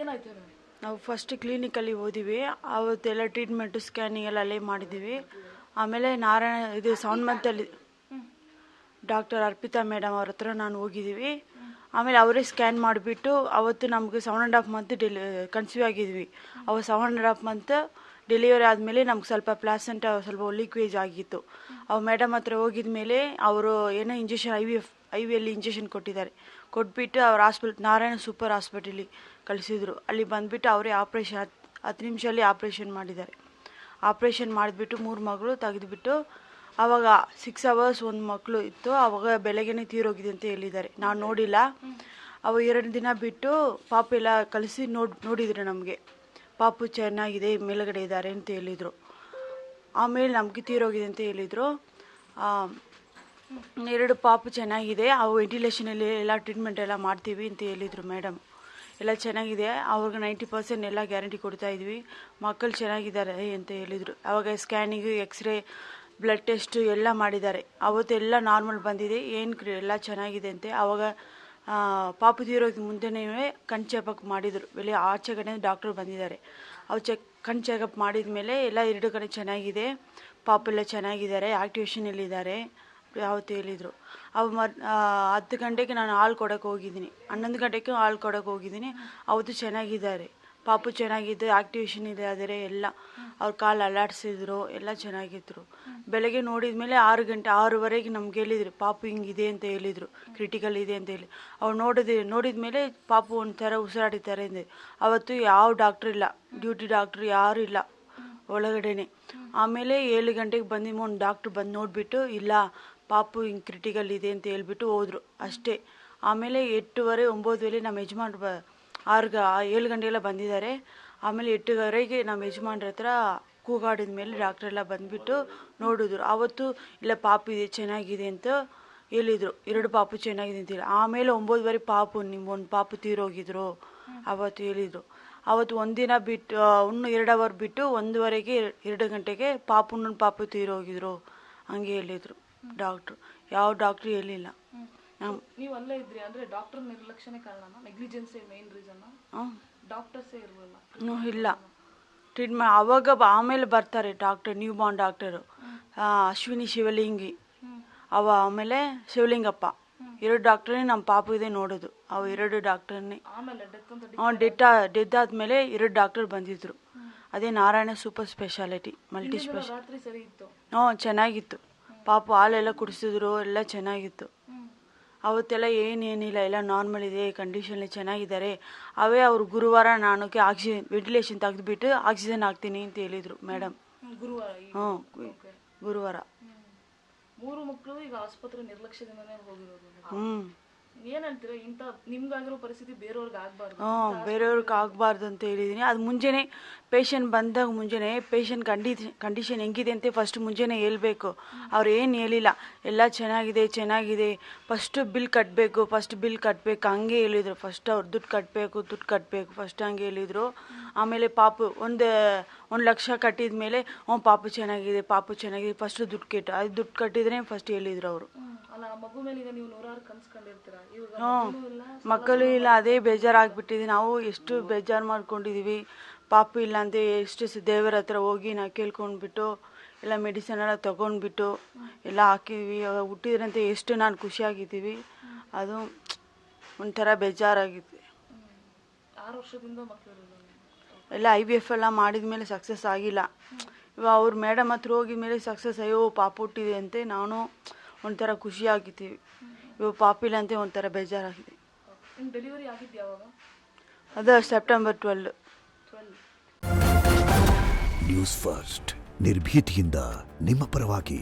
ಏನಾಯ್ತು ನಿಮಗೆ? ನಾವು ಫಸ್ಟ್ ಕ್ಲಿನಿಕಲ್ಲಿ ಹೋದಿವಿ, ಅವತ್ತೆಲ್ಲ ಟ್ರೀಟ್ಮೆಂಟು ಸ್ಕ್ಯಾನಿಂಗ್ ಎಲ್ಲ ಅಲ್ಲೇ ಮಾಡಿದ್ದೀವಿ. ಆಮೇಲೆ ನಾರಾಯಣ ಇದು ಸೌಂಡ್ಮಂತಲ್ಲಿ ಡಾಕ್ಟರ್ ಅರ್ಪಿತಾ ಮೇಡಮ್ ಅವ್ರ ಹತ್ರ ನಾನು ಹೋಗಿದ್ದೀವಿ. ಆಮೇಲೆ ಅವರೇ ಸ್ಕ್ಯಾನ್ ಮಾಡಿಬಿಟ್ಟು ಅವತ್ತು ನಮಗೆ 7.5 ಮಂತ್ ಕನ್ಸೀವ್ ಆಗಿದ್ವಿ. ಅವು 7.5 ಮಂತ್ ಡೆಲಿವರಿ ಆದಮೇಲೆ ನಮ್ಗೆ ಸ್ವಲ್ಪ ಪ್ಲಾಸೆಂಟ ಸ್ವಲ್ಪ ಲೀಕ್ವೇಜ್ ಆಗಿತ್ತು. ಅವು ಮೇಡಮ್ ಹತ್ರ ಹೋಗಿದ ಮೇಲೆ ಅವರು ಏನೋ ಇಂಜೆಕ್ಷನ್ ಐ ವಿ ಅಲ್ಲಿ ಇಂಜೆಕ್ಷನ್ ಕೊಟ್ಬಿಟ್ಟು ಅವ್ರ ನಾರಾಯಣ ಸೂಪರ್ ಹಾಸ್ಪಿಟಲಿಗೆ ಕಳಿಸಿದ್ರು. ಅಲ್ಲಿ ಬಂದುಬಿಟ್ಟು ಅವರೇ ಆಪ್ರೇಷನ್ 10 ನಿಮಿಷದಲ್ಲಿ ಆಪ್ರೇಷನ್ ಮಾಡಿದ್ದಾರೆ. ಆಪ್ರೇಷನ್ ಮಾಡಿಬಿಟ್ಟು 3 ಮಗಳು ತೆಗೆದುಬಿಟ್ಟು ಆವಾಗ 6 hours ಒಂದು ಮಕ್ಕಳು ಇತ್ತು. ಆವಾಗ ಬೆಳಗ್ಗೆನೇ ತೀರೋಗಿದೆ ಅಂತ ಹೇಳಿದ್ದಾರೆ. ನಾವು ನೋಡಿಲ್ಲ. ಅವು 2 ದಿನ ಬಿಟ್ಟು ಪಾಪು ಎಲ್ಲ ಕಳಿಸಿ ನೋಡಿದ್ರು ನಮಗೆ. ಪಾಪು ಚೆನ್ನಾಗಿದೆ, ಮೇಲುಗಡೆ ಇದ್ದಾರೆ ಅಂತ ಹೇಳಿದರು. ಆಮೇಲೆ ನಮಗೆ ತೀರೋಗಿದೆ ಅಂತ ಹೇಳಿದರು. 2 ಪಾಪು ಚೆನ್ನಾಗಿದೆ, ಅವು ವೆಂಟಿಲೇಷನಲ್ಲಿ ಎಲ್ಲ ಟ್ರೀಟ್ಮೆಂಟ್ ಎಲ್ಲ ಮಾಡ್ತೀವಿ ಅಂತ ಹೇಳಿದರು ಮೇಡಮ್. ಎಲ್ಲ ಚೆನ್ನಾಗಿದೆ, ಅವ್ರಿಗೆ 90% ಎಲ್ಲ ಗ್ಯಾರಂಟಿ ಕೊಡ್ತಾಯಿದ್ವಿ. ಮಕ್ಕಳು ಚೆನ್ನಾಗಿದ್ದಾರೆ ಅಂತ ಹೇಳಿದರು. ಆವಾಗ ಸ್ಕ್ಯಾನಿಂಗು ಎಕ್ಸ್ರೇ ಬ್ಲಡ್ ಟೆಸ್ಟು ಎಲ್ಲ ಮಾಡಿದ್ದಾರೆ. ಅವತ್ತೆಲ್ಲ ನಾರ್ಮಲ್ ಬಂದಿದೆ, ಎಲ್ಲ ಚೆನ್ನಾಗಿದೆ ಅಂತೆ. ಆವಾಗ ಪಾಪು ತೀರೋಗಿ ಮುಂದೆನೇ ಕಣ್ ಚೆಕಪ್ ಮಾಡಿದರು. ಆಚೆ ಕಡೆ ಡಾಕ್ಟ್ರು ಬಂದಿದ್ದಾರೆ. ಅವು ಕಣ್ ಚೆಕಪ್ ಮಾಡಿದ ಮೇಲೆ ಎಲ್ಲ 2 ಕಡೆ ಚೆನ್ನಾಗಿದೆ, ಪಾಪೆಲ್ಲ ಚೆನ್ನಾಗಿದ್ದಾರೆ, ಆ್ಯಕ್ಟಿವೇಷನಲ್ಲಿದ್ದಾರೆ ಯಾವತ್ತು ಹೇಳಿದರು. ಅವು 10 ಗಂಟೆಗೆ ನಾನು ಹಾಲು ಕೊಡೋಕೆ ಹೋಗಿದ್ದೀನಿ, 11 ಗಂಟೆಗೆ ಹಾಲು ಕೊಡೋಕೆ ಹೋಗಿದ್ದೀನಿ. ಅವತ್ತು ಚೆನ್ನಾಗಿದ್ದಾರೆ, ಪಾಪು ಚೆನ್ನಾಗಿದ್ದು ಆ್ಯಕ್ಟಿವೇಷನ್ ಇದ್ದಾರೆ. ಎಲ್ಲ ಅವ್ರ ಕಾಲು ಅಲ್ಲಾಡಿಸಿದ್ರು, ಎಲ್ಲ ಚೆನ್ನಾಗಿದ್ರು. ಬೆಳಗ್ಗೆ ನೋಡಿದ ಮೇಲೆ 6:30 ನಮ್ಗೆ ಹೇಳಿದ್ರು ಪಾಪು ಹಿಂಗಿದೆ ಅಂತ ಹೇಳಿದರು, ಕ್ರಿಟಿಕಲ್ ಇದೆ ಅಂತ ಹೇಳಿ. ಅವ್ರು ನೋಡಿದ ಮೇಲೆ ಪಾಪು ಒಂಥರ ಉಸಿರಾಡಿದ್ದಾರೆ ಅಂದೆ. ಅವತ್ತು ಯಾವ ಡಾಕ್ಟ್ರು ಇಲ್ಲ, ಡ್ಯೂಟಿ ಡಾಕ್ಟ್ರು ಯಾರೂ ಇಲ್ಲ ಒಳಗಡೆನೆ. ಆಮೇಲೆ 7 ಗಂಟೆಗೆ ಒಂದು ಡಾಕ್ಟ್ರು ಬಂದು ನೋಡಿಬಿಟ್ಟು ಇಲ್ಲ ಪಾಪು ಹಿಂಗೆ ಕ್ರಿಟಿಕಲ್ ಇದೆ ಅಂತ ಹೇಳ್ಬಿಟ್ಟು ಹೋದರು ಅಷ್ಟೇ. ಆಮೇಲೆ 8:30 9 ನಮ್ಮ ಯಜಮಾನ್ರು 7 ಗಂಟೆಗೆಲ್ಲ ಬಂದಿದ್ದಾರೆ. ಆಮೇಲೆ 8:30 ನಮ್ಮ ಯಜಮಾನ್ರ ಹತ್ರ ಕೂಗಾಡಿದ ಮೇಲೆ ಡಾಕ್ಟ್ರೆಲ್ಲ ಬಂದುಬಿಟ್ಟು ನೋಡಿದ್ರು. ಆವತ್ತು ಇಲ್ಲ ಪಾಪು ಇದೆ ಚೆನ್ನಾಗಿದೆ ಅಂತ ಹೇಳಿದರು. 2 ಪಾಪು ಚೆನ್ನಾಗಿದೆ ಅಂತ ಹೇಳಿ. ಆಮೇಲೆ 9:30 ನಿಮ್ಗೊಂದು ಪಾಪು ತೀರೋಗಿದ್ರು ಅವತ್ತು ಹೇಳಿದರು. ಅವತ್ತು ಒಂದಿನ ಬಿಟ್ಟು ಇನ್ನು 2 ಅವರ್ ಬಿಟ್ಟು 1:30 2 ಗಂಟೆಗೆ ಪಾಪು ತೀರೋಗಿದ್ರು ಹಂಗೆ ಹೇಳಿದರು ಡಾಕ್ಟ್ರು. ಯಾವ ಡಾಕ್ಟ್ರು ಹೇಳಿಲ್ಲ. ನೀವು ಅಲ್ಲೇ ಇದ್ರಿ ಅಂದ್ರೆ ಡಾಕ್ಟರ್ ನಿರ್ಲಕ್ಷ್ಯನೇ ಕಾರಣನಾ, ನೆಗ್ಲಿಜೆನ್ಸಿ ಮೇನ್ ರೀಸನ್? ಡಾಕ್ಟರ್ಸೇ ಇರಲಿಲ್ಲ? ಇಲ್ಲ, ಟ್ರೀಟ್ಮೆಂಟ್ ಅವಾಗ ಆಮೇಲೆ ಬರ್ತಾರೆ doctor, new born doctor Ashwini Shivalingi ಆಮೇಲೆ ಶಿವಲಿಂಗಪ್ಪ 2 ಡಾಕ್ಟ್ರೇ ನಮ್ಮ ಪಾಪುಗಿದೆ ನೋಡೋದು. ಅವು 2 ಡಾಕ್ಟರ್ನೇ ಡೆತ್ ಆದಮೇಲೆ 2 ಡಾಕ್ಟರ್ ಬಂದಿದ್ರು. ಅದೇ Narayana super speciality multi speciality. ಚೆನ್ನಾಗಿತ್ತು, ಪಾಪು ಹಾಲೆಲ್ಲ ಕುಡಿಸಿದ್ರು, ಎಲ್ಲ ಚೆನ್ನಾಗಿತ್ತು. ಅವತ್ತೆಲ್ಲ ಏನೇನಿಲ್ಲ, ಎಲ್ಲ ನಾರ್ಮಲ್ ಇದೆ, ಕಂಡೀಷನ್ ಚೆನ್ನಾಗಿದ್ದಾರೆ. ಅವರು ಗುರುವಾರ ನಾನು ಆಕ್ಸಿಜನ್ ವೆಂಟಿಲೇಷನ್ ತೆಗೆದುಬಿಟ್ಟು ಆಕ್ಸಿಜನ್ ಹಾಕ್ತೀನಿ ಅಂತ ಹೇಳಿದರು ಮೇಡಮ್. ಗುರುವಾರ 3 ಮಕ್ಕಳು ಈಗ ಆಸ್ಪತ್ರೆ ನಿರ್ಲಕ್ಷ್ಯದಿಂದನೇ ಹೋಗಿರೋದು. ಏನಂತೀರ, ಇಂಥ ನಿಮ್ಗಾಗಿರೋ ಪರಿಸ್ಥಿತಿ ಬೇರೆಯವ್ರಿಗೆ ಆಗಬಾರ್ದು? ಬೇರೆಯವ್ರಿಗೆ ಆಗಬಾರ್ದು ಅಂತ ಹೇಳಿದ್ದೀನಿ. ಅದು ಮುಂಜಾನೆ ಪೇಷಂಟ್ ಬಂದಾಗ ಮುಂಜಾನೆ ಪೇಷಂಟ್ ಕಂಡೀಷನ್ ಹೆಂಗಿದೆ ಅಂತ ಫಸ್ಟ್ ಮುಂಜಾನೆ ಹೇಳ್ಬೇಕು. ಅವ್ರು ಏನು ಹೇಳಿಲ್ಲ, ಎಲ್ಲ ಚೆನ್ನಾಗಿದೆ, ಫಸ್ಟ್ ಬಿಲ್ ಕಟ್ಟಬೇಕು ಹಂಗೆ ಹೇಳಿದರು. ಫಸ್ಟ್ ಅವ್ರು ದುಡ್ಡು ಕಟ್ಟಬೇಕು ಫಸ್ಟ್ ಹಂಗೆ ಹೇಳಿದರು. ಆಮೇಲೆ ಪಾಪು 1 ಲಕ್ಷ ಕಟ್ಟಿದ ಮೇಲೆ ಪಾಪು ಚೆನ್ನಾಗಿದೆ ಫಸ್ಟ್ ದುಡ್ಡು ಕಟ್ಟಿದ್ರೆ ಫಸ್ಟ್ ಹೇಳಿದರು ಅವರು. ಮಗು ಮೇಲೆ ಈಗ ನೀವು 100 ಕನ್ಸ್ಕೊಂಡಿರ್ತೀರ, ಮಕ್ಕಳು ಇಲ್ಲ, ಅದೇ ಬೇಜಾರಾಗ್ಬಿಟ್ಟಿದೆ. ನಾವು ಎಷ್ಟು ಬೇಜಾರು ಮಾಡ್ಕೊಂಡಿದೀವಿ. ಪಾಪು ಇಲ್ಲ ಅಂತ ಎಷ್ಟು ದೇವರ ಹತ್ರ ಹೋಗಿ ನಾವು ಕೇಳ್ಕೊಂಡ್ಬಿಟ್ಟು ಎಲ್ಲ ಮೆಡಿಸಿನ್ ಎಲ್ಲ ತೊಗೊಂಡ್ಬಿಟ್ಟು ಎಲ್ಲ ಹಾಕಿದ್ವಿ. ಹುಟ್ಟಿದ್ರಂತೆ ಎಷ್ಟು ನಾನು ಖುಷಿಯಾಗಿದ್ದೀವಿ. ಅದು ಒಂಥರ ಬೇಜಾರಾಗಿದೆ. 6 ವರ್ಷದಿಂದ ಮಕ್ಕಳು ಎಲ್ಲ IVF ಎಲ್ಲ ಮಾಡಿದ ಮೇಲೆ ಸಕ್ಸಸ್ ಆಗಿಲ್ಲ. ಇವಾಗ ಅವ್ರ ಮೇಡಮ್ ಹತ್ರ ಹೋಗಿದ ಮೇಲೆ ಸಕ್ಸಸ್ ಪಾಪು ಹುಟ್ಟಿದೆ ಅಂತೆ ನಾನು ಒಂಥರ ಖುಷಿಯಾಗಿದ್ದೀವಿ. ಇವಾಗ ಪಾಪಿಲ್ಲ ಅಂತ ಒಂಥರ ಬೇಜಾರಾಗಿದೆ. ಡೆಲಿವರಿ ಆಗಿದ್ದು ಯಾವಾಗ? ಅದು ಸೆಪ್ಟೆಂಬರ್ 12. ನ್ಯೂಸ್ ಫಸ್ಟ್ ನಿರ್ಭೀತಿಯಿಂದ ನಿಮ್ಮ ಪರವಾಗಿ.